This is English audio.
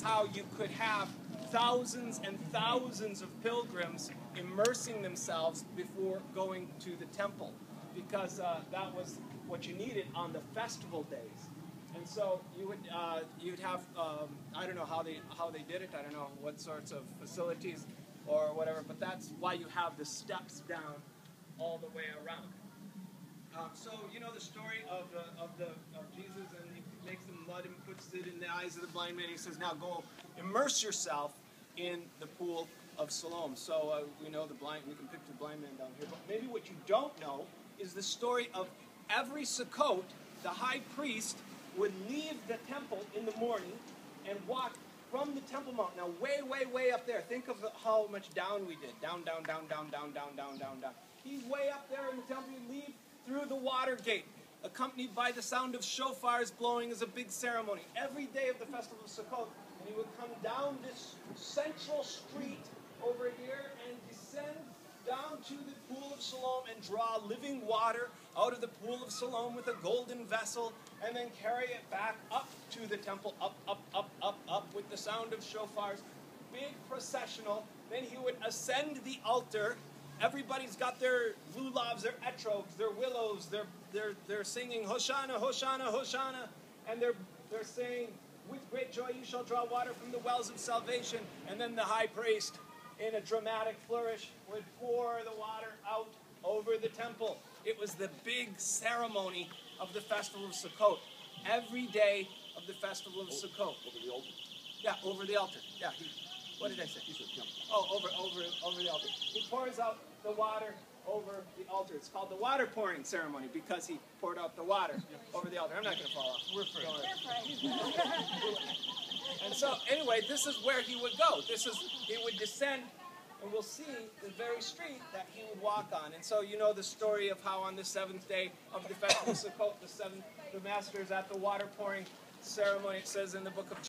how you could have thousands and thousands of pilgrims immersing themselves before going to the temple, because that was what you needed on the festival days. And so you'd have I don't know how they did it. I don't know what sorts of facilities or whatever, but that's why you have the steps down all the way around. So you know the story of Jesus, and he makes the mud and puts it in the eyes of the blind man. He says, "Now go immerse yourself in the pool of Siloam." So we know the blind. We can picture the blind man down here. But maybe what you don't know is the story of every Sukkot. The high priest would leave the temple in the morning and walk from the Temple Mount. Now, way, way, way up there. Think of how much down we did. Down, down, down, down, down, down, down, down, down. He's way up there in the temple. He'd leave through the water gate, accompanied by the sound of shofars blowing as a big ceremony. Every day of the festival of Sukkot, and he would come down this central street over here and descend down to the pool of Siloam and draw living water out of the pool of Siloam with a golden vessel, and then carry it back up to the temple, up, up, up, up, up, with the sound of shofars. Big processional. Then he would ascend the altar. Everybody's got their lulavs, their etrogs, their willows. They're singing Hoshana, Hoshana, Hoshana, and they're saying, "With great joy you shall draw water from the wells of salvation." And then the high priest, in a dramatic flourish, would pour the water out over the temple. It was the big ceremony of the festival of Sukkot. Every day of the festival of Sukkot. Over the altar? Yeah, over the altar. Yeah. What did I say? He said temple. Oh, over the altar. He pours out the water over the altar. It's called the water pouring ceremony because he poured out the water over the altar. I'm not going to fall off. We're free. And so, anyway, this is where he would go. He would descend, and we'll see the very street that he would walk on. And so, you know the story of how on the seventh day of the festival of Sukkot, the master is at the water pouring ceremony. It says in the book of